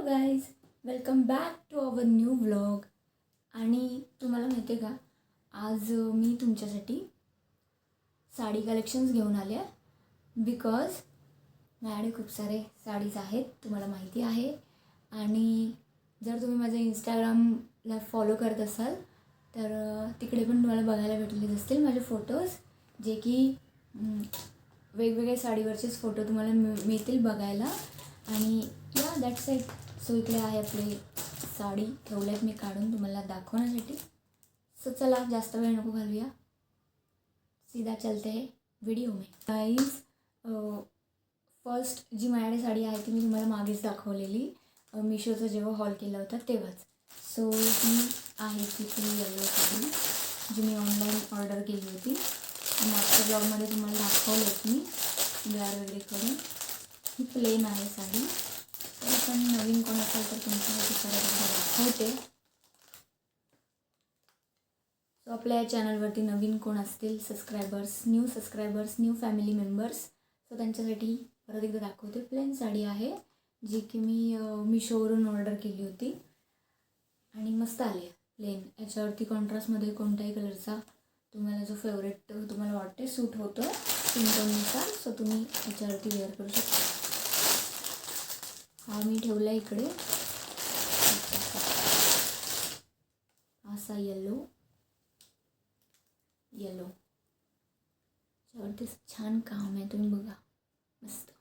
Guys, welcome back to our new vlog. आणि तुम्हाला माहिती आहे का, आज मी तुमच्यासाठी साडी कलेक्शन्स घेऊन आले आहे. बिकॉज माझ्याकडे खूप सारे साडीज आहेत, तुम्हाला माहिती आहे. आणि जर तुम्ही माझ्या इंस्टाग्रामला फॉलो करत असाल तर तिकडे पण तुम्हाला बघायला भेटलेले असतील माझे फोटोज, जे की वेगवेगळे साडीवरचेच फोटो तुम्हाला मिळतील बघायला. आणि या दॅट्स इट. सो इकडे आहे आपली साडी ठेवल्यात मी काढून तुम्हाला दाखवण्यासाठी. सो चला, जास्त वेळ नको घालूया, सीधा चलते है व्हिडिओ में. गाईज, फर्स्ट जी माझ्याकडे साडी आहे ती मी तुम्हाला मागेच दाखवलेली, मिशोचा जेव्हा हॉल केला होता तेव्हाच. सो ही आहे तिथली येलो साडी, जी मी ऑनलाईन ऑर्डर केली होती. मागच्या ब्लॉगमध्ये तुम्हाला दाखवलं मी ब्लॅर वगैरे करून. ही प्लेन आहे साडी, तरी पण नवीन कोण असेल तर तुमच्यासाठी परत दाखवते. सो आपल्या या चॅनलवरती नवीन कोण असतील subscribers, new family members, so त्यांच्यासाठी परत एकदा दाखवते. प्लेन साडी आहे, जी की मी मिशोवरून ऑर्डर केली होती आणि मस्त आली आहे प्लेन. याच्यावरती कॉन्ट्रास्टमध्ये कोणत्याही कलरचा तुम्हाला जो फेवरेट तुम्हाला वाटते सूट होतो स्किन टोननुसार, सो तुम्ही याच्यावरती वेअर करू शकता. हा मी ठेवला इकडे, असा येलो याच्यावरती छान काम आहे, तुम्ही बघा मस्त.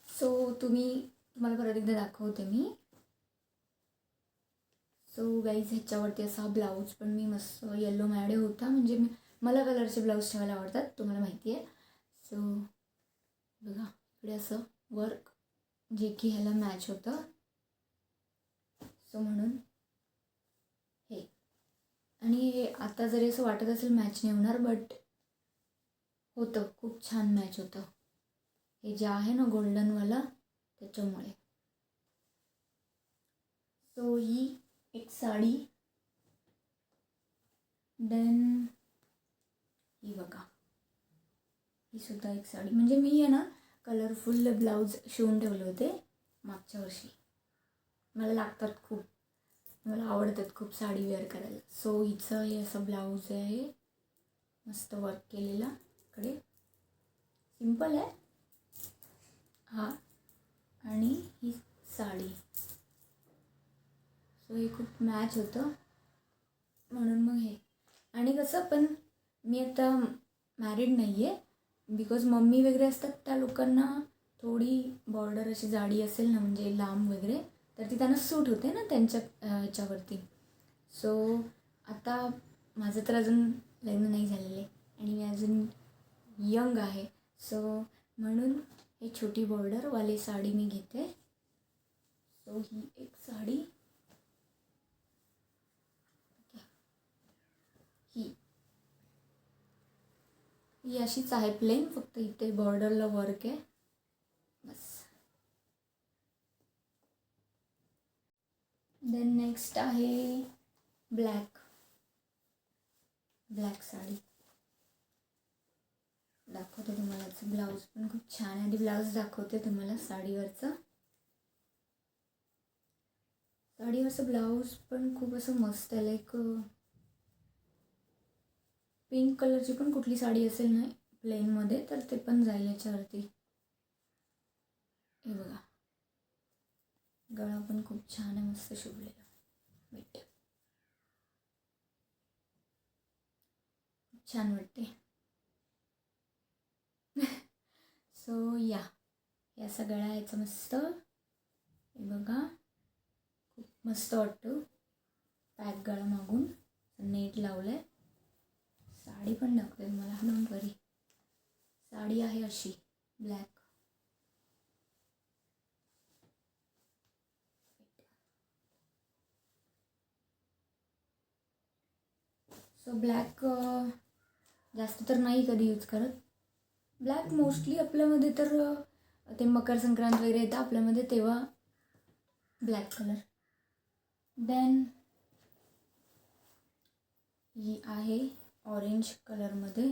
सो तुम्हाला परत एकदा दाखवते मी. सो गाईज, ह्याच्यावरती असा ब्लाऊज पण मी मस्त येलो माझ्याकडे होता, म्हणजे मला कलरचे ब्लाऊज ठेवायला आवडतात, तुम्हाला माहिती आहे. सो बघा इकडे असं वर्क, जे की ह्याला मॅच होतं. सो म्हणून हे, आणि हे आता जरी असं वाटत असेल मॅच नाही होणार, बट होतं, खूप छान मॅच होतं. हे जे आहे ना गोल्डनवाला, त्याच्यामुळे. सो ही एक साडी, देन ही बघा, ही सुद्धा एक साडी. म्हणजे मी आहे ना कलरफुल ब्लाऊज शिवून ठेवले होते मागच्या वर्षी, मला लागतात खूप, मला आवडतात खूप साडी वेअर करायला. सो हिचं हे असं ब्लाऊज आहे, मस्त वर्क केलेला. इकडे सिंपल आहे हा, आणि ही साडी. सो हे खूप मॅच होतं, म्हणून मग हे. आणि कसं, पण मी आता मॅरिड नाही आहे, बिकॉज मम्मी वगैरे असतात, त्या लोकांना थोडी बॉर्डर अशी जाडी असेल ना, म्हणजे लांब वगैरे, तर ती त्यांना सूट होते ना त्यांच्या ह्याच्यावरती. सो आता माझं तर अजून लग्न नाही झालेलं आहे आणि मी अजून यंग आहे. सो म्हणून हे छोटी बॉर्डरवाली साडी मी घेते. सो ही एक साडी, ही अशीच आहे प्लेन, फक्त इथे बॉर्डरला वर्क आहे बस. देन नेक्स्ट आहे ब्लॅक साडी, दाखवते तुम्हाला. ब्लाऊज पण खूप छान आहे, आधी ब्लाऊज दाखवते तुम्हाला साडीवरचं ब्लाऊज पण खूप असं मस्त आहे. लाईक पिंक कलरची पण कुठली साडी असेल ना प्लेनमध्ये, तर ते पण जाईल याच्यावरती. हे बघा, गळा पण खूप छान आहे, मस्त शिवलेला, वेट खूप छान वाटते. सो या, हे असं गळा यायचं मस्त, हे बघा खूप मस्त वाटतो. पॅक गळा मागून नेट लावलं आहे. साडी पण दाखवते तुम्हाला, डोंट वरी. साडी आहे अशी ब्लॅक. सो ब्लॅक जास्त तर नाही कधी यूज करत. ब्लॅक मोस्टली आपल्यामध्ये तर ते मकर संक्रांत वगैरे येतं आपल्यामध्ये, तेव्हा ब्लॅक कलर. देन ही आहे ऑरेंज कलरमध्ये.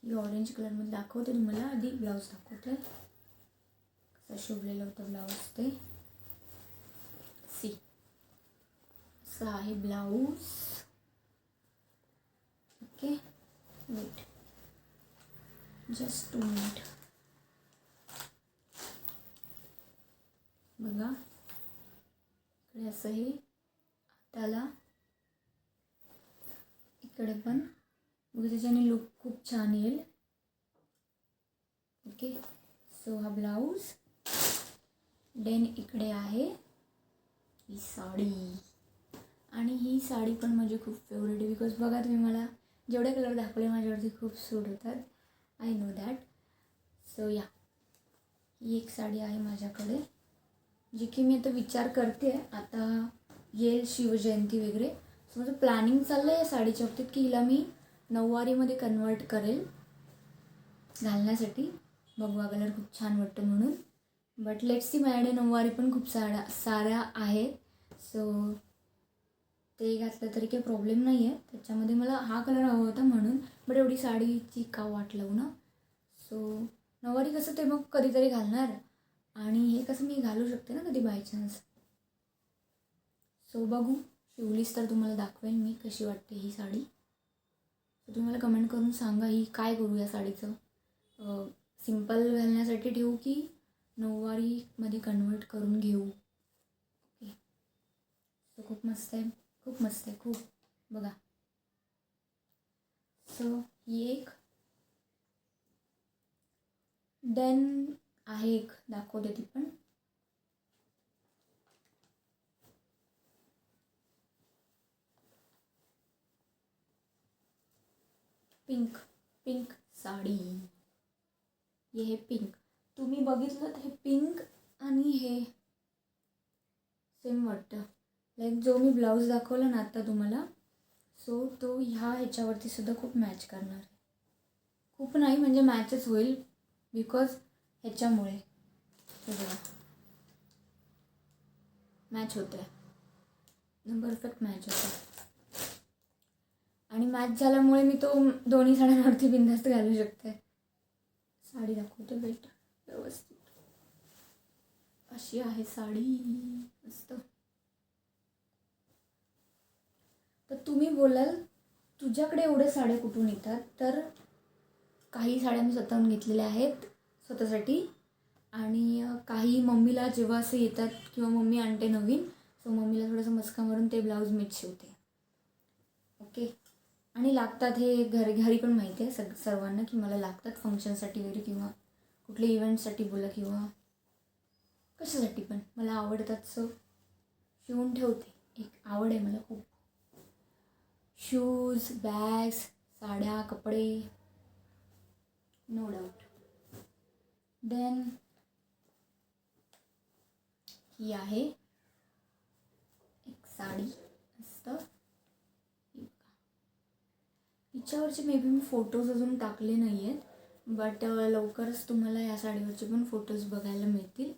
ही ऑरेंज कलरमध्ये दाखवते तुम्हाला. आधी ब्लाऊज दाखवते कसं शिवलेलं होतं ब्लाऊज ते. सी असं आहे blouse. Okay wait just 2 minute. बघा इकडे असं हे हाताला इकडे पण बघा, त्याच्याने लुक खूप छान येईल. ओके सो हा ब्लाऊज. देन इकडे आहे ही साडी. आणि ही साडी पण माझी खूप फेवरेट आहे. बिकॉज बघा तुम्ही मला जेवढे कलर दाखवले माझ्यावरती खूप सूट होतात. I know that. सो या ही एक साडी आहे माझ्याकडे जी की मी आता विचार करते आता येईल शिवजयंती वगैरे. सो माझं प्लॅनिंग चाललं आहे या साडीच्या बाबतीत की हिला मी नऊवारीमध्ये कन्वर्ट करेल घालण्यासाठी. भगवा कलर खूप छान वाटतो म्हणून. बट लेट्स सी, माझ्याकडे नऊवारी पण खूप साऱ्या आहेत. सो ते घातलं तरी काही प्रॉब्लेम नाही आहे. त्याच्यामध्ये मला हा कलर हवा होता म्हणून. बट एवढी साडीची का वाट लावू ना. सो नऊवारी कसं ते मग कधीतरी घालणार आणि हे कसं मी घालू शकते ना कधी बाय चान्स. सो बघू, शिवलीस तर तुम्हाला दाखवेल मी कशी वाटते ही साडी. तर तुम्ही मला कमेंट करून सांगा ही काय करू या साडीचं. सिम्पल घालण्यासाठी ठेवू की नऊवारीमध्ये कन्वर्ट करून घेऊ. ओके सो खूप मस्त आहे, खूप मस्त आहे, खूप. बघा सो ही एक. देन आहे एक दाखवते ती पण. Pink pink sari. ये हे पिंक तुम्ही बघितलं हे पिंक आणि हे सेम वाटतं. लाईक जो मी ब्लाऊज दाखवला ना आता तुम्हाला, सो तो ह्याच्यावरती सुद्धा खूप मॅच करणार आहे. खूप नाही म्हणजे मॅचच होईल बिकॉज ह्याच्यामुळे हे बघा मॅच होतं आहे, परफेक्ट मॅच होतं. आणि मॅच झाल्यामुळे मी तो दोन्ही साड्यांवरती बिनधास्त घालू शकते. साडी दाखवते वेट व्यवस्थित. अशी आहे साडी मस्त. तर तुम्ही बोलाल तुझ्याकडे एवढ्या साड्या कुठून येतात. तर काही साड्या मी स्वतःहून घेतलेल्या आहेत स्वतःसाठी. आणि काही मम्मीला जेव्हा असं येतात किंवा मम्मी आणते नवीन, सो मम्मीला थोडंसं मस्का मारून ते ब्लाऊज मीच शिवते. ओके आणि लागतात हे घरी पण माहिती आहे सर्वांना की मला लागतात फंक्शनसाठी वगैरे किंवा कुठल्या इव्हेंटसाठी बोला किंवा कशासाठी पण मला आवडतात. सो शिवून ठेवते. एक आवड आहे मला खूप. शूज, बॅग्स, साड्या, कपडे, नो डाऊट. देन ही आहे एक साडी मस्त. हिच्यावरचे मे बी मी फोटोज अजून टाकले नाही आहेत. बट लवकरच तुम्हाला या साडीवरचे पण फोटोज बघायला मिळतील.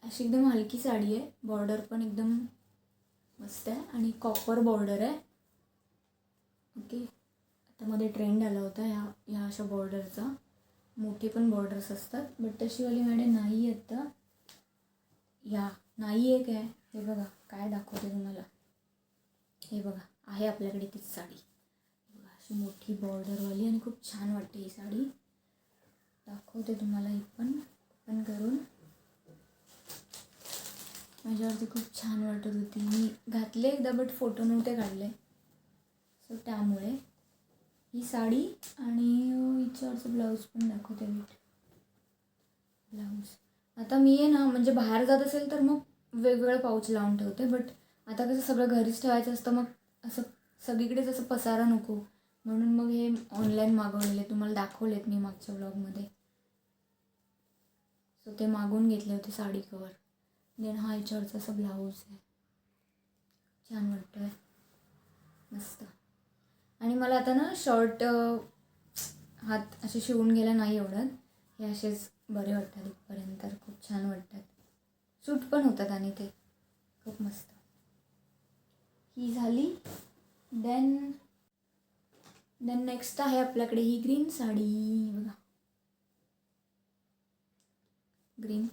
अशी एकदम हलकी साडी आहे. बॉर्डर पण एकदम मस्त आहे आणि कॉपर बॉर्डर आहे. ओके आता मध्ये ट्रेंड आला होता ह्या अशा बॉर्डरचा. मोठे पण बॉर्डर्स असतात बट तशीवाली माझ्याकडे नाही आहेत. तर या नाही आहे काय हे बघा काय दाखवते तुम्हाला. हे बघा आहे आपल्याकडे तीच साडी. बघा अशी मोठी बॉर्डरवाली आणि खूप छान वाटते ही साडी. दाखवते तुम्हाला ही पण करून. माझ्यावरती खूप छान वाटत होती. मी घातले एकदा बट फोटो नव्हते काढले. सो त्यामुळे ही साडी आणि हिच्यावरचं ब्लाऊज पण दाखवते. ब्लाऊज आता मी आहे ना म्हणजे बाहेर जात असेल तर मग वेगवेगळं पाऊच लावून ठेवते. बट आता कसं सगळं घरीच ठेवायचं असतं मग असं सगळीकडेच असं पसारा नको म्हणून मग हे ऑनलाईन मागवलेले तुम्हाला दाखवलेत मी मागच्या ब्लॉगमध्ये. सो ते मागवून घेतले होते साडी कवर. देन हा याच्यावरचा असा ब्लाऊज आहे. छान वाटतं आहे मस्त. आणि मला आता ना शर्ट हात असे शिवून घ्यायला नाही आवडत. हे असेच बरे वाटतात इथपर्यंत. तर खूप छान वाटतात. सूट पण होतात आणि ते खूप मस्त. ही झाली. देन नेक्स्ट आहे आपल्याकडे ही ग्रीन साडी बघा. ग्रीन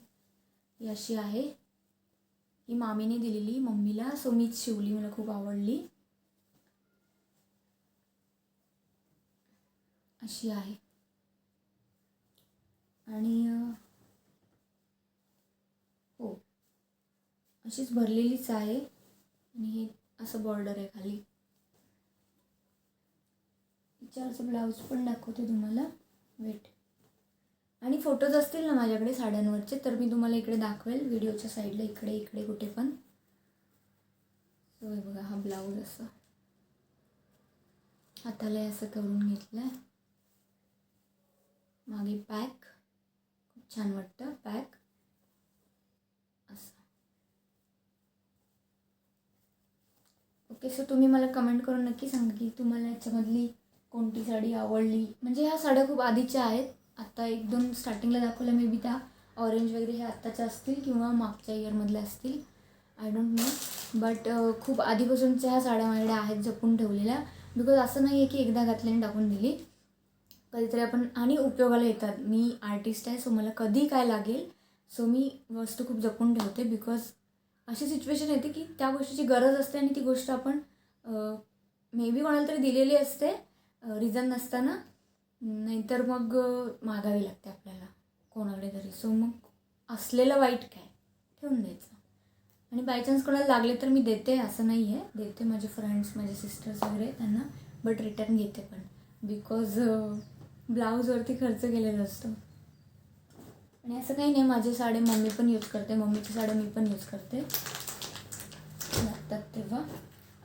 ही अशी आहे. ही मामीने दिलेली मम्मीला, सो मीच शिवली, मला खूप आवडली. अशी आहे आणि हो अशीच भरलेलीच आहे आणि हे असं बॉर्डर आहे खाली. हिच्यावरचं ब्लाऊज पण दाखवते तुम्हाला. वेट. आणि फोटोज असतील ना माझ्याकडे साड्यांवरचे तर मी तुम्हाला इकडे दाखवेल व्हिडिओच्या साईडला, इकडे कुठे पण. सो हे बघा, हा ब्लाऊज असं हाताला असं करून घेतलं आहे. मागे पॅक खूप छान वाटतं पॅक असं. ओके, सो तुम्ही मला कमेंट करून नक्की सांगा की तुम्हाला याच्यामधली कोणती साडी आवडली. म्हणजे ह्या साड्या खूप आधीच्या आहेत. आत्ता 1-2 स्टार्टिंगला दाखवल्या, मे बी त्या ऑरेंज वगैरे हे आत्ताच्या असतील किंवा मागच्या इयरमधल्या असतील, आय डोंट नो. बट खूप आधीपासूनच्या ह्या साड्या माझ्याकडे आहेत जपून ठेवलेल्या. बिकॉज असं नाही आहे की एकदा घातल्याने टाकून दिली. कधीतरी आपण आणि उपयोगाला येतात. मी आर्टिस्ट आहे, सो मला कधी काय लागेल, सो मी वस्तू खूप जपून ठेवते. बिकॉज अशी सिच्युएशन येते की त्या गोष्टीची गरज असते आणि ती गोष्ट आपण मे बी कोणाला तरी दिलेली असते रिझन नसताना, नाहीतर मग मागावी लागते आपल्याला कोणाकडे तरी. सो मग असलेलं वाईट काय, ठेवून द्यायचं. आणि बाय चान्स कोणाला लागले तर मी देते, असं नाही आहे. देते माझे फ्रेंड्स, माझे सिस्टर्स वगैरे त्यांना, बट रिटर्न घेते पण. बिकॉज ब्लाऊजवरती खर्च केलेला असतो. आणि असं काही नाही, माझे साडे मम्मी पण यूज करते, मम्मीची साड्या मी पण यूज करते लागतात तेव्हा.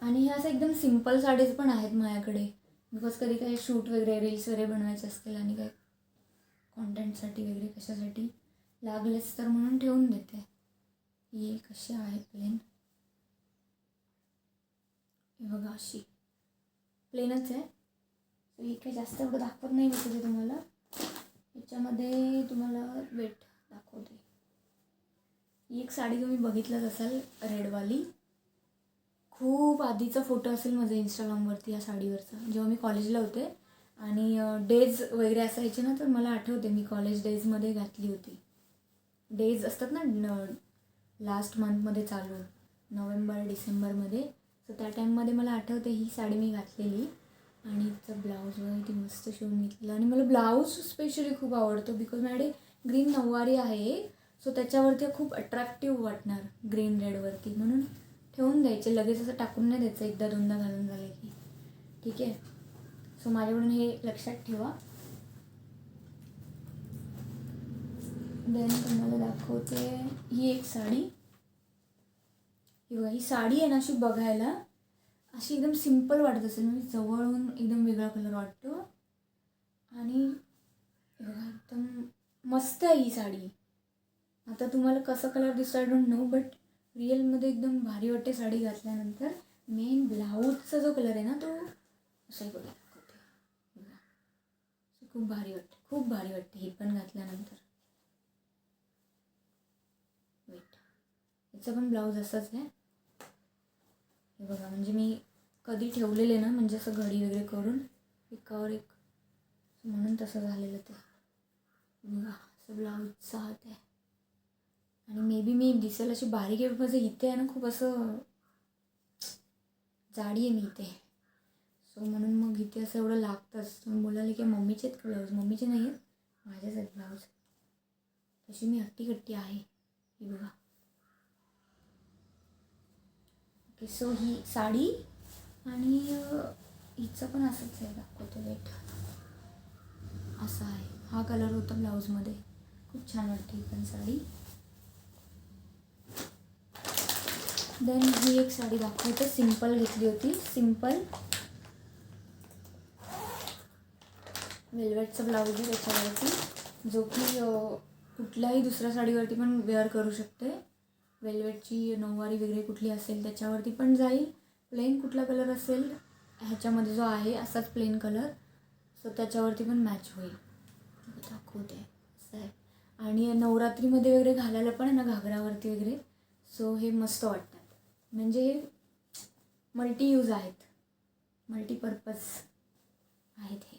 आणि ह्या असं एकदम सिम्पल साडीज पण आहेत माझ्याकडे. बिकॉज कधी काही शूट वगैरे रील्स वगैरे बनवायचे असतील आणि काही कॉन्टेंटसाठी वगैरे कशासाठी लागलेच तर म्हणून ठेवून देते. ही कशी आहे प्लेन, हे बघा अशी प्लेनच आहे. ही काही जास्त एवढं दाखवत नाही मी तिथे तुम्हाला. याच्यामध्ये तुम्हाला वेट दाखवते. ही एक साडी तुम्ही बघितलंच असाल, रेडवाली. खूप आधीचा फोटो असेल माझा इंस्टाग्रामवरती या साडीवरचा, जेव्हा मी कॉलेजला होते आणि डेज वगैरे असायचे ना, तर मला आठवते मी कॉलेज डेजमध्ये घातली होती. डेज असतात ना लास्ट मंथमध्ये चालू, नोव्हेंबर डिसेंबरमध्ये. सो त्या टाईममध्ये मला आठवते ही साडी मी घातलेली आणि हिचं ब्लाऊज वगैरे ती मस्त शिवून घेतलेलं. आणि मला ब्लाऊज स्पेशली खूप आवडतो बिकॉज माझ्याकडे ग्रीन नऊवारी आहे, सो त्याच्यावरती खूप अट्रॅक्टिव्ह वाटणार ग्रीन रेडवरती, म्हणून ठेवून द्यायचे. लगेच असं टाकून नाही द्यायचं, 1-2दा घालून झाले की. ठीक आहे, सो माझ्याकडून हे लक्षात ठेवा. देन तुम्हाला दाखवते ही एक साडी. ही बघा, ही साडी आहे ना अशी बघायला अशी एकदम सिम्पल वाटत असेल, म्हणजे जवळून एकदम वेगळा कलर वाटतो. आणि बघा एकदम मस्त आहे ही साडी. आता तुम्हाला कसं कलर दिसतो आय डोंट नो, बट रिअलमध्ये एकदम भारी वाटते साडी घातल्यानंतर. मेन ब्लाऊजचा जो कलर आहे ना तो असंही बघा दाखवते. बघा खूप भारी वाटते, खूप भारी वाटते ही पण घातल्यानंतर. वेट, याचा पण ब्लाऊज असाच आहे. हे बघा, म्हणजे मी कधी ठेवलेले ना, म्हणजे असं घडी वगैरे करून एकावर एक, म्हणून तसं झालेलं ते. बघा असं ब्लाऊजचा हात आहे. आणि मे बी मी दिसेल अशी बारीक आहे, माझं इथे आहे ना खूप असं जाडी आहे मी इथे, सो म्हणून मग इथे असं एवढं लागतंच. तुम्ही बोलाले की मम्मीचे आहेत ब्लाऊज, मम्मीचे नाही आहेत, माझेच आहेत ब्लाऊज. तशी मी हट्टी आहे. ही बघा. ओके, सो ही साडी आणि हिचं पण असंच आहे, दाखवतो वेट. असं आहे, हा कलर होता ब्लाऊजमध्ये. खूप छान वाटते ही पण साडी. देन ही एक साडी दाखवते, सिम्पल घेतली होती, सिम्पल वेल्वेटचा ब्लाऊज आहे त्याच्यावरती, जो की कुठल्याही दुसऱ्या साडीवरती पण वेअर करू शकते. वेल्वेटची नऊवारी वगैरे कुठली असेल त्याच्यावरती पण जाईल. प्लेन कुठला कलर असेल ह्याच्यामध्ये जो आहे असाच प्लेन कलर, सो त्याच्यावरती पण मॅच होईल. दाखवते असं आहे. आणि नवरात्रीमध्ये वगैरे घालायला पण आहे ना घागरावरती वगैरे, सो हे मस्त वाटतात. म्हणजे हे मल्टी यूज आहेत. मल्टीपर्पज आहेत हे.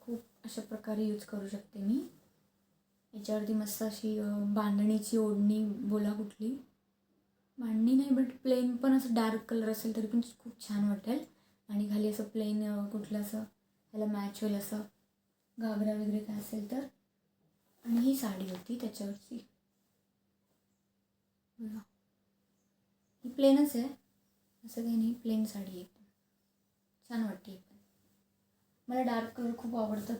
खूप अशा प्रकारे यूज करू शकते मी. याच्यावरती मस्त अशी बांधणीची ओढणी बोला कुठली, बांधणी नाही बट प्लेन पण असं डार्क कलर असेल तरी पण खूप छान वाटेल. आणि खाली असं प्लेन कुठलं असं त्याला मॅच होईल असं घागरा वगैरे काय असेल तर. आणि ही साडी होती त्याच्यावरची, बघा ही प्लेनच आहे, असं काही नाही, प्लेन साडी आहे, छान वाटते. पण मला डार्क कलर खूप आवडतात.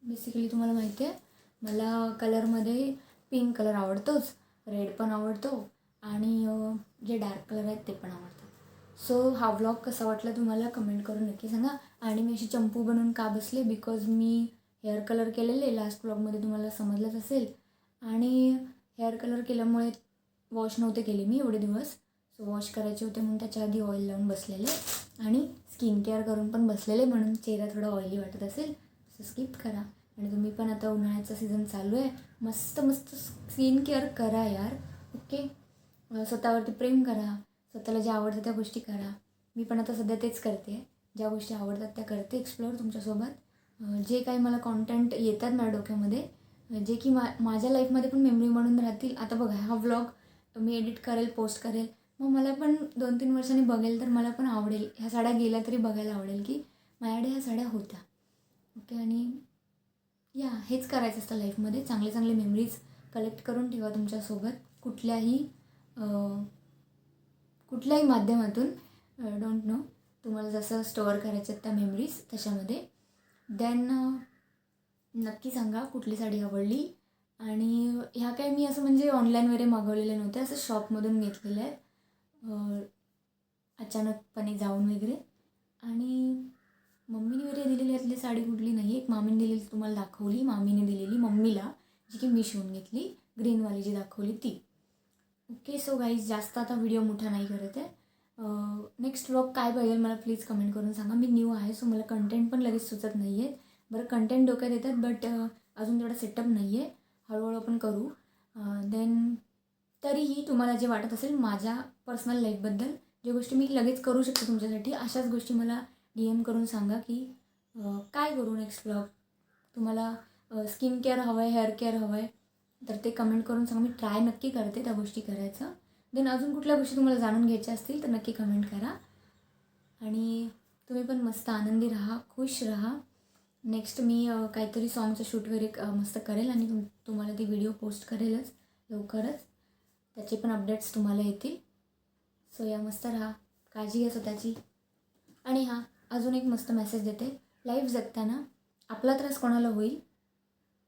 बेसिकली तुम्हाला माहिती आहे मला कलरमध्ये पिंक कलर आवडतोच, रेड पण आवडतो आणि जे डार्क कलर आहेत ते पण आवडतात. सो हा व्लॉग कसा वाटला तुम्हाला कमेंट करून नक्की सांगा. आणि मी अशी चंपू बनवून का बसले, बिकॉज मी हेअर कलर केलेले लास्ट व्लॉगमध्ये तुम्हाला समजलंच असेल. आणि हेअर कलर केल्यामुळे वॉश नव्हते केले मी एवढे दिवस, सो वॉश करायचे होते म्हणून त्याच्या आधी ऑइल लावून बसलेले आणि स्किन केअर करून पण बसलेले, म्हणून चेहरा थोडा ऑइली वाटत असेल सो स्किप करा. आणि तुम्ही पण आता उन्हाळ्याचा सीझन चालू आहे, मस्त मस्त स्किन केअर करा यार. ओके, स्वतःवरती प्रेम करा, स्वतःला ज्या आवडतं त्या गोष्टी करा. मी पण आता सध्या तेच करते, ज्या गोष्टी आवडतात त्या करते एक्सप्लोअर तुमच्यासोबत. जे काही मला कॉन्टेंट येतात माझ्या डोक्यामध्ये, जे की माझ्या लाईफमध्ये पण मेमरी म्हणून राहतील. आता बघा हा व्लॉग मी एडिट करेल, पोस्ट करेल, मग मला पण 2-3 वर्षांनी बघेल तर मला पण आवडेल, ह्या साड्या गेल्या तरी बघायला आवडेल की माझ्याकडे ह्या साड्या होत्या. ओके, आणि या हेच करायचं असतं लाईफमध्ये, चांगले चांगले मेमरीज कलेक्ट करून ठेवा तुमच्यासोबत कुठल्याही माध्यमातून. डोंट नो तुम्हाला जसं स्टोअर करायचं त्या मेमरीज तशामध्ये. देन नक्की सांगा कुठली साडी आवडली. आणि ह्या काय मी असं म्हणजे ऑनलाईन वगैरे मागवलेल्या नव्हत्या, असं शॉपमधून घेतलेलं आहे अचानकपणे जाऊन वगैरे. आणि मम्मीने वगैरे दिलेली यातली साडी कुठली नाही, एक मामीने दिलेली तुम्हाला दाखवली, मामीने दिलेली मम्मीला, जी की मी शिवून घेतली, ग्रीनवाली जी दाखवली ती. ओके, सो गाईज जास्त आता व्हिडिओ मोठा नाही करत आहे. नेक्स्ट व्लॉग काय पाहिजे मला प्लीज कमेंट करून सांगा. मी न्यू आहे सो मला कंटेंट पण लगेच सुचत नाही आहे. बरं कंटेंट डोक्यात येतात बट अजून तेवढा सेटअप नाही आहे, हळूहळू आपण करू. देन तरीही तुम्हाला जे वाटत असेल माझ्या पर्सनल लाईफबद्दल, जे गोष्टी मी लगेच करू शकते तुमच्यासाठी, अशाच गोष्टी मला DM करून सांगा की काय करू नेक्स्ट व्लॉग. तुम्हाला स्किन केअर हवं आहे, हेअर केअर हवं आहे तर ते कमेंट करून सांगा, मी ट्राय नक्की करते त्या गोष्टी करायचं. देन अजून कुठल्या गोष्टी तुम्हाला जाणून घ्यायच्या असतील तर नक्की कमेंट करा. आणि तुम्ही पण मस्त आनंदी राहा, खुश राहा. नेक्स्ट मी काहीतरी सॉंगचं शूट वगैरे मस्त करेल आणि तुम्हाला ती व्हिडिओ पोस्ट करेलच लवकरच, त्याचे पण अपडेट्स तुम्हाला येतील. सो या मस्त राहा, काळजी घ्या स्वतःची. आणि हां, अजून एक मस्त मेसेज देते, लाईफ जगताना आपला त्रास कोणाला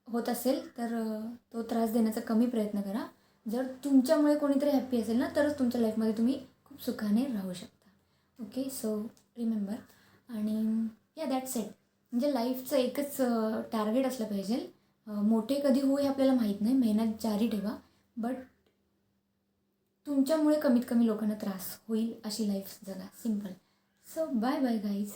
होत असेल तर तो त्रास देण्याचा कमी प्रयत्न करा. जर तुमच्यामुळे कोणीतरी हॅप्पी असेल ना तरच तुमच्या लाईफमध्ये तुम्ही खूप सुखाने राहू शकता. Okay, so remember. आणि या दॅट्स इट. म्हणजे लाईफचं एकच टार्गेट असलं पाहिजे, मोठे कधी होऊ हे आपल्याला माहीत नाही, मेहनत जारी ठेवा, बट तुमच्यामुळे कमीत कमी लोकांना त्रास होईल अशी लाईफ जगा, simple. So bye bye guys.